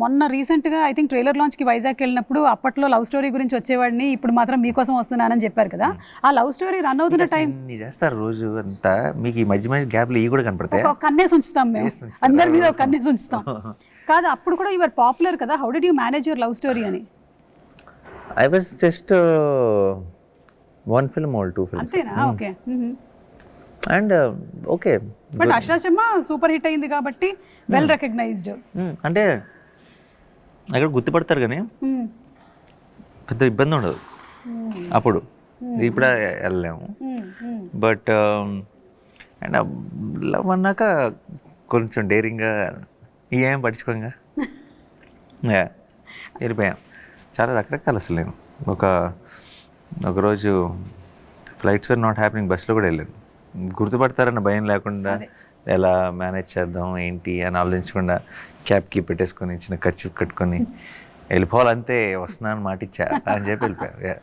మొన్న రీసెంట్గా I think trailer లాంచ్కి Vizag వెళ్ళినప్పుడు అప్పట్లో లవ్ స్టోరీ గురించి వచ్చేవాడిని, ఇప్పుడు మాత్రం మీకోసం వస్తున్నానని చెప్పారు కదా. ఆ లవ్ స్టోరీ రన్ అవుతున్న టైం చేస్తారు రోజు అంతా, మీకు ఈ మధ్య మధ్య గ్యాప్లు ఇవి కూడా కనపడతాయి. ఒక కన్నేసి ఉంచుతాం మేము, అందరి మీద ఒక కన్నేసి ఉంచుతాం. కాదు అప్పుడు కూడా యువర్ పాపులర్ కదా, how did you manage your love story అని? I was just 1 film or 2 films. అంతేనా? Okay. And okay, but Ashtachamma super hit అయింది కాబట్టి వెల్ రికగ్నైజ్డ్. అంటే అక్కడ గుర్తుపడతారు కానీ పెద్ద ఇబ్బంది ఉండదు అప్పుడు. ఇప్పుడు వెళ్ళలేము. బట్ అండ్ లవ్ అన్నాక కొంచెం డేరింగ్గా ఏం పట్టించుకోంగా వెళ్ళిపోయాం. చాలా రకరకాలు. అసలు నేను ఒకరోజు ఫ్లైట్స్ వర్ నాట్ హ్యాపెనింగ్, బస్సులో కూడా వెళ్ళాను. గుర్తుపడతారన్న భయం లేకుండా ఎలా మేనేజ్ చేద్దాం ఏంటి అని ఆలోచించకుండా క్యాబ్కి పెట్టేసుకొని చిన్న ఖర్చు కట్టుకొని వెళ్ళిపోవాలంతే, వస్తున్నాను మాట ఇచ్చా అని చెప్పి వెళ్ళిపోయాను.